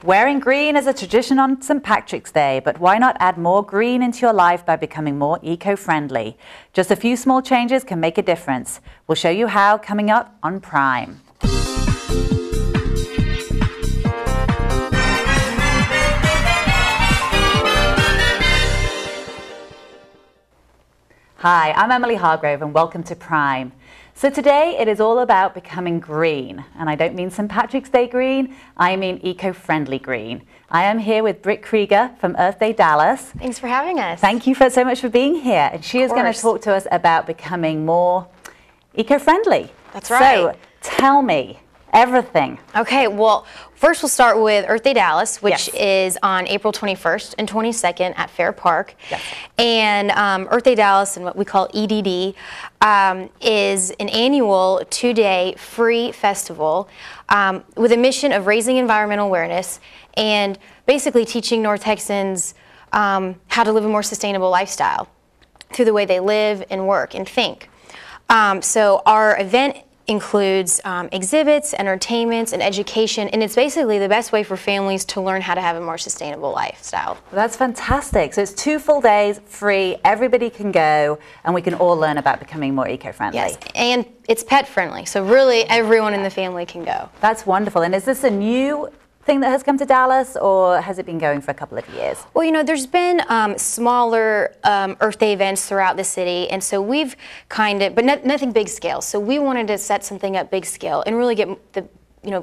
Wearing green is a tradition on St. Patrick's Day, but why not add more green into your life by becoming more eco-friendly? Just a few small changes can make a difference. We'll show you how coming up on Prime. Hi, I'm Emily Hargrove and welcome to Prime. So today it is all about becoming green, and I don't mean St. Patrick's Day green, I mean eco-friendly green. I am here with Britt Krieger from Earth Day Dallas. Thanks for having us. Thank you so much for being here. And she is going to talk to us about becoming more eco-friendly. That's right. So tell me everything. Okay, well, first we'll start with Earth Day Dallas, which is on April 21st and 22nd at Fair Park. Yes. And Earth Day Dallas, and what we call EDD, is an annual 2-day free festival with a mission of raising environmental awareness and basically teaching North Texans how to live a more sustainable lifestyle through the way they live and work and think. So our event includes exhibits, entertainments, and education, and it's basically the best way for families to learn how to have a more sustainable lifestyle. Well, that's fantastic. So it's 2 full days, free, everybody can go, and we can all learn about becoming more eco-friendly. Yes, and it's pet-friendly, so really everyone in the family can go. That's wonderful. And is this a new thing that has come to Dallas, or has it been going for a couple of years? Well, you know, there's been smaller Earth Day events throughout the city, and so we've but nothing big scale. So we wanted to set something up big scale and really get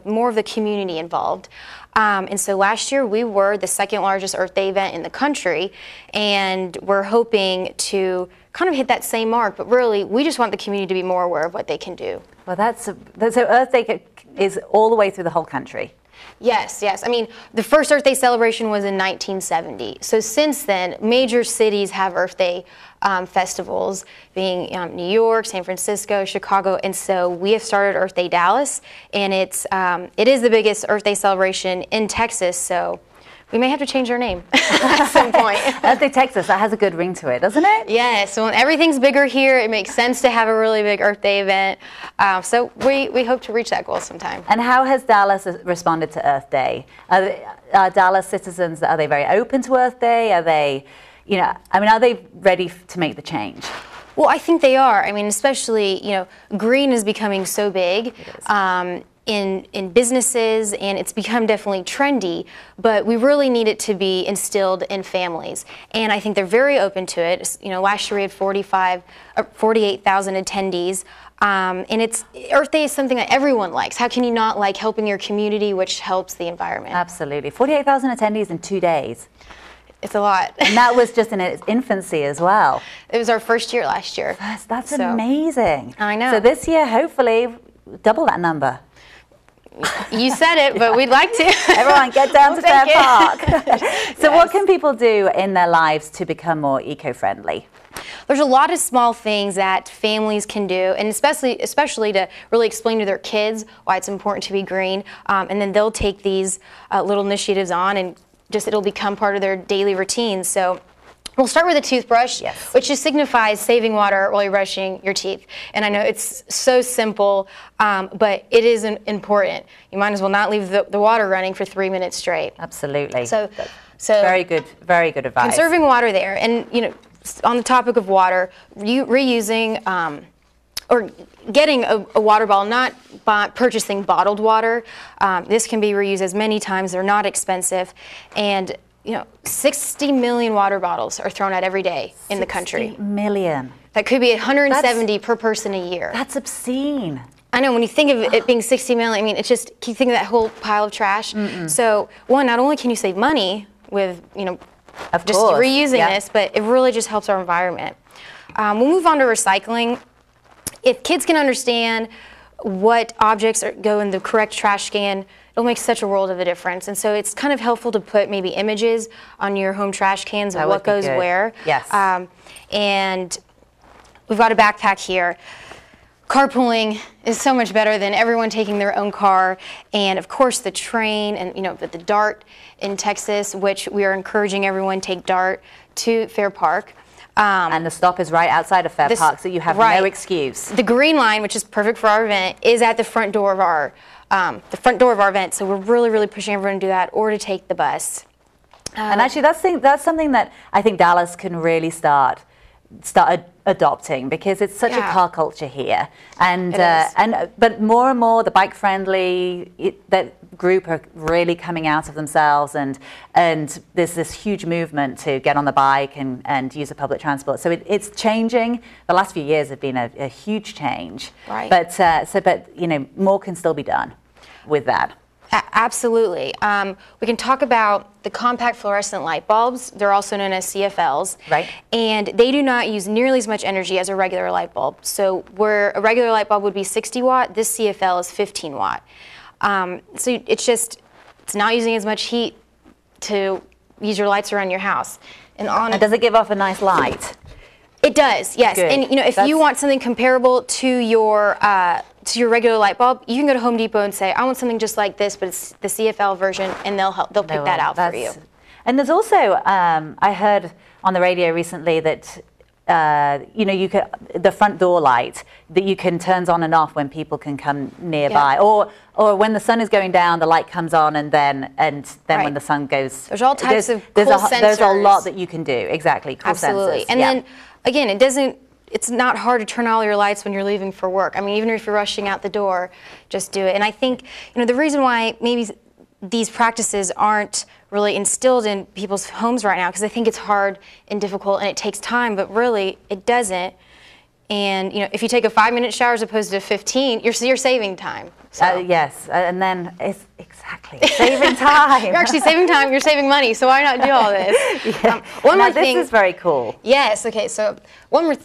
more of the community involved. And so last year we were the second largest Earth Day event in the country, and we're hoping to kind of hit that same mark, but really we just want the community to be more aware of what they can do. Well, so Earth Day is all the way through the whole country. Yes, yes. I mean, the first Earth Day celebration was in 1970. So since then, major cities have Earth Day festivals, being New York, San Francisco, Chicago, and so we have started Earth Day Dallas, and it is the biggest Earth Day celebration in Texas. So we may have to change our name at some point. Earth Day Texas, that has a good ring to it, doesn't it? Yeah, so when everything's bigger here, it makes sense to have a really big Earth Day event. So we hope to reach that goal sometime. And how has Dallas responded to Earth Day? Are Dallas citizens, are they very open to Earth Day? Are they, are they ready to make the change? Well, I think they are. I mean, especially, green is becoming so big. In businesses, and it's become definitely trendy, but we really need it to be instilled in families. And I think they're very open to it. Last year we had 48,000 attendees, and Earth Day is something that everyone likes. How can you not like helping your community, which helps the environment? Absolutely. 48,000 attendees in 2 days. It's a lot. And that was just in its infancy as well. It was our first year last year. That's amazing. I know. So this year, hopefully, double that number. You said it, but we'd like to. Everyone, get down to Fair Park. So what can people do in their lives to become more eco-friendly? There's a lot of small things that families can do, and especially to really explain to their kids why it's important to be green, and then they'll take these little initiatives on, and it'll become part of their daily routine. So we'll start with a toothbrush, which just signifies saving water while you're brushing your teeth. And I know it's so simple, but it is important. You might as well not leave the water running for 3 minutes straight. Absolutely. So very good advice. Conserving water there, and on the topic of water, reusing or getting a water bottle, not purchasing bottled water. This can be reused as many times. They're not expensive, and 60 million water bottles are thrown out every day in the country. 60 million. That could be 170 per person a year. That's obscene. I know, when you think of it being 60 million, I mean, it's just, keep thinking of that whole pile of trash. So, one, not only can you save money with, just reusing this, but it really just helps our environment. We'll move on to recycling. If kids can understand what objects go in the correct trash can, it'll make such a world of a difference. And so it's kind of helpful to put maybe images on your home trash cans of what goes where. Yes. And we've got a backpack here. Carpooling is so much better than everyone taking their own car. And of course the train and the DART in Texas, which we are encouraging everyone take DART to Fair Park. And the stop is right outside of Fair Park, so you have no excuse. The green line, which is perfect for our event, is at the front door of our event. So we're really, really pushing everyone to do that or to take the bus. And actually, that's something that I think Dallas can really start adopting, because it's such a car culture here, but more and more the bike friendly that group are really coming out of themselves, and there's this huge movement to get on the bike and use the public transport. So it's changing. The last few years have been a huge change, right? But you know, more can still be done with that. Absolutely. We can talk about the compact fluorescent light bulbs. They're also known as CFLs. Right. And they do not use nearly as much energy as a regular light bulb. So where a regular light bulb would be 60 watt, this CFL is 15 watt. So it's not using as much heat to use your lights around your house. And does it give off a nice light? It does, yes. Good. And you know, if you want something comparable to your regular light bulb, you can go to Home Depot and say, I want something just like this, but it's the CFL version, and they'll pick that out for you. And there's also, I heard on the radio recently that you know, the front door light that you can turn on and off when people can come nearby, or when the sun is going down, the light comes on, and then when the sun goes, there's all types of cool sensors. There's a lot that you can do. Exactly, cool Absolutely. sensors. And then again, it's not hard to turn all your lights when you're leaving for work. I mean, even if you're rushing out the door, just do it. And I think, you know, the reason why maybe these practices aren't really instilled in people's homes right now, because I think it's hard and difficult and it takes time, but really it doesn't. And you know, if you take a 5-minute shower as opposed to 15, you're saving time. So. Yes, and then it's exactly saving time. You're actually saving time. You're saving money. So why not do all this? One more thing. This is very cool. Yes. Okay. So one more.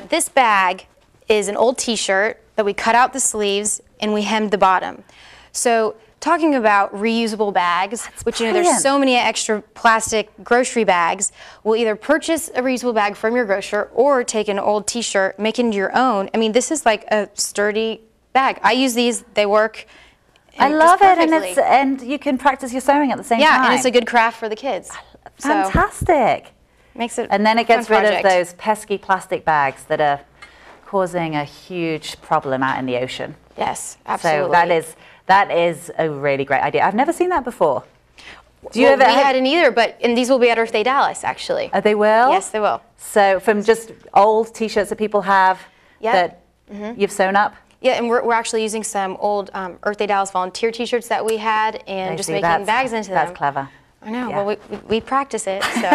This bag is an old T-shirt that we cut out the sleeves and we hemmed the bottom. So talking about reusable bags, which, you know, there's so many extra plastic grocery bags. We'll either purchase a reusable bag from your grocer or take an old T-shirt, make it into your own. I mean, this is like a sturdy bag. I use these; they work. I love it, and you can practice your sewing at the same time. Yeah, and it's a good craft for the kids. Fantastic. Makes it. And then it gets rid of those pesky plastic bags that are causing a huge problem out in the ocean. Yes, absolutely. So that is a really great idea. I've never seen that before. We hadn't either, and these will be at Earth Day Dallas, actually. They will? Yes, they will. So from just old T-shirts that people have that you've sewn up? Yeah, and we're actually using some old Earth Day Dallas volunteer T-shirts that we had and just making bags into them. That's clever. I know. Yeah. Well, we practice it. So,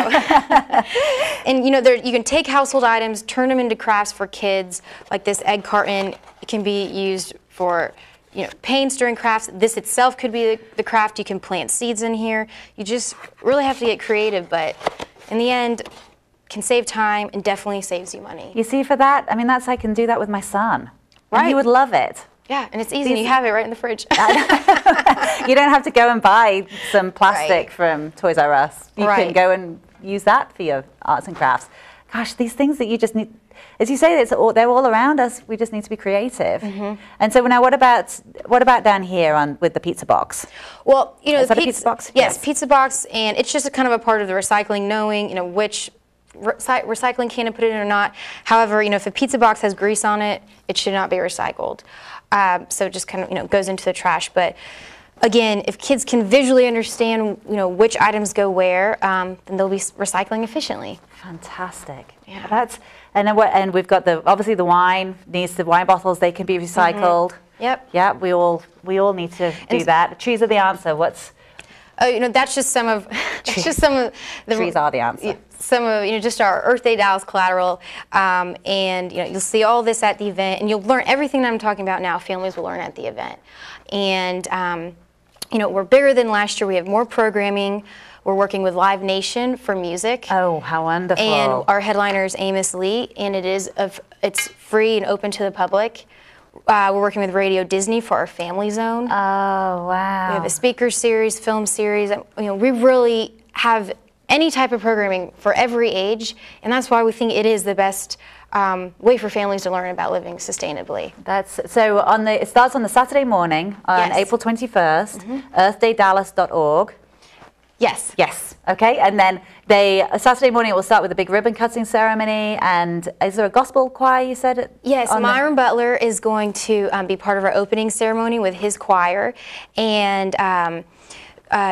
and you know, you can take household items, turn them into crafts for kids. Like this egg carton, it can be used for, you know, paint stirring crafts. This itself could be the craft. You can plant seeds in here. You just really have to get creative, but in the end, can save time and definitely saves you money. You see, for that, I mean, I can do that with my son. Right. And he would love it. Yeah, and it's easy. And you have it right in the fridge. You don't have to go and buy some plastic from Toys R Us. You can go and use that for your arts and crafts. Gosh, these things that you just need, as you say, they're all around us. We just need to be creative. And so now, what about down here with the pizza box? Well, you know, is that a pizza box? Yes, pizza box, and it's just a kind of a part of the recycling, knowing, you know, which recycling can to put it in or not. However, you know, if a pizza box has grease on it, it should not be recycled. So it just kind of, you know, goes into the trash. But again, if kids can visually understand, you know, which items go where, then they'll be recycling efficiently. Fantastic. Yeah. And we've got obviously the wine bottles, they can be recycled. Yep. Yeah, we all need to do that. Trees are the answer. Oh, you know, that's just some of the trees are the answer. Some of, you know, just our Earth Day Dallas collateral, and you know, you'll see all this at the event, and you'll learn everything that I'm talking about now. Families will learn at the event, and you know, we're bigger than last year. We have more programming. We're working with Live Nation for music. Oh, how wonderful! And our headliner is Amos Lee, and it's free and open to the public. We're working with Radio Disney for our Family Zone. Oh, wow. We have a speaker series, film series. You know, we really have any type of programming for every age, and that's why we think it is the best way for families to learn about living sustainably. It starts on the Saturday morning on April 21st, earthdaydallas.org. Yes. Yes. Okay. And then Saturday morning it will start with a big ribbon cutting ceremony. And is there a gospel choir, you said? Yes, Myron Butler is going to be part of our opening ceremony with his choir. And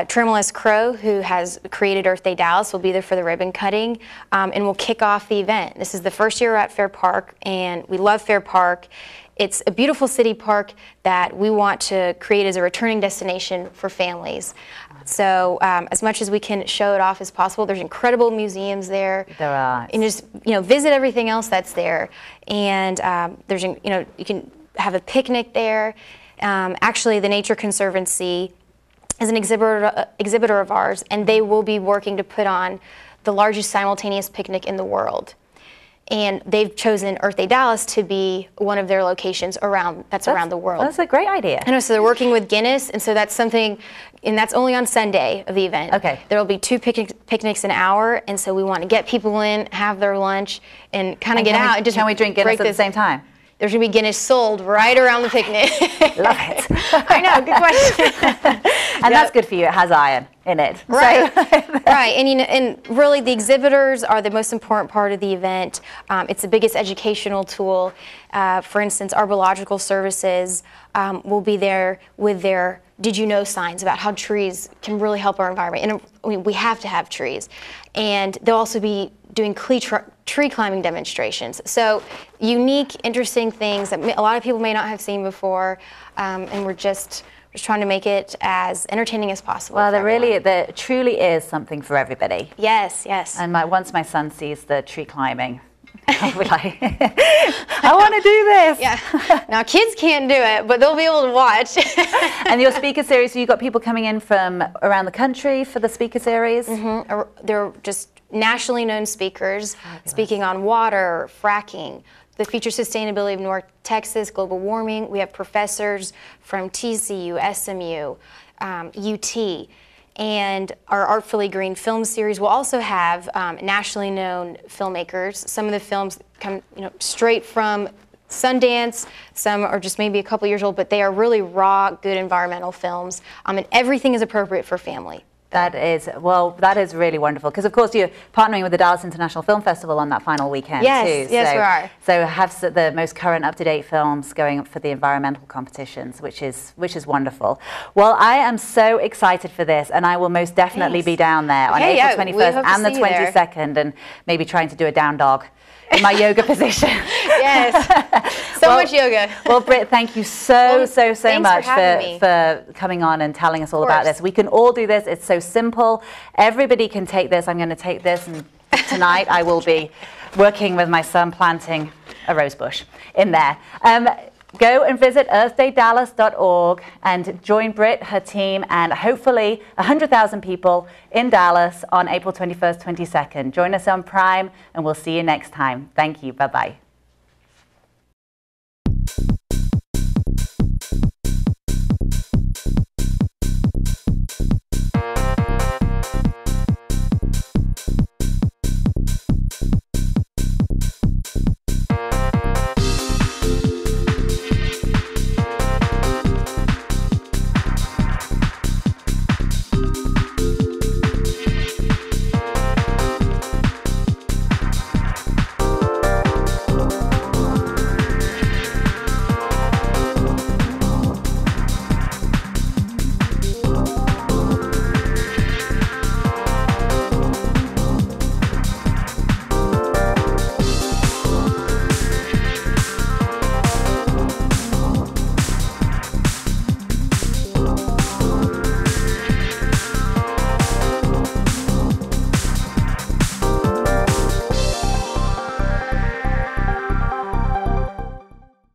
Tremulous Crow, who has created Earth Day Dallas, will be there for the ribbon cutting, and we'll kick off the event. This is the first year we're at Fair Park, and we love Fair Park. It's a beautiful city park that we want to create as a returning destination for families. So as much as we can show it off as possible, there's incredible museums there. There are. And just visit everything else that's there. And there's you can have a picnic there. Actually, the Nature Conservancy is an exhibitor of ours, and they will be working to put on the largest simultaneous picnic in the world. And they've chosen Earth Day Dallas to be one of their locations around the world. That's a great idea. I know, so they're working with Guinness, and so that's something, and that's only on Sunday of the event. Okay. There will be 2 picnics an hour, and so we want to get people in, have their lunch, and kind of get out. And just can we drink Guinness at the same time? There's going to be Guinness sold right around the picnic. Love it. I know, good question. And that's good for you. It has iron in it. Right, right. And really the exhibitors are the most important part of the event. It's the biggest educational tool. For instance, Arbological Services will be there with their Did You Know signs about how trees can really help our environment. And we have to have trees. And they'll also be doing tree climbing demonstrations. So unique, interesting things that a lot of people may not have seen before, and we're just trying to make it as entertaining as possible. Well, there truly is something for everybody. Yes, yes. And once my son sees the tree climbing, I'll be like, I want to do this. Yeah. Now kids can't do it, but they'll be able to watch. And your speaker series, so you've got people coming in from around the country for the speaker series? Mm-hmm. They're just nationally known speakers speaking on water, fracking, the future sustainability of North Texas, global warming. We have professors from TCU, SMU, UT, and our Artfully Green film series will also have nationally known filmmakers. Some of the films come straight from Sundance, some are just maybe a couple years old, but they are really raw, good environmental films, and everything is appropriate for family. That is really wonderful, because of course you're partnering with the Dallas International Film Festival on that final weekend too. Yes, we are. So have the most current, up-to-date films going up for the environmental competitions, which is wonderful. Well, I am so excited for this, and I will most definitely be down there on April 21st and the 22nd, and maybe trying to do a down dog in my yoga position. Yes, so much yoga. Well, Britt, thank you so much for coming on and telling us all about this. We can all do this. It's so simple. Everybody can take this. I'm going to take this, and tonight I will be working with my son planting a rose bush in there. Go and visit earthdaydallas.org and join Britt, her team, and hopefully 100,000 people in Dallas on April 21st, 22nd. Join us on Prime, and we'll see you next time. Thank you. Bye-bye.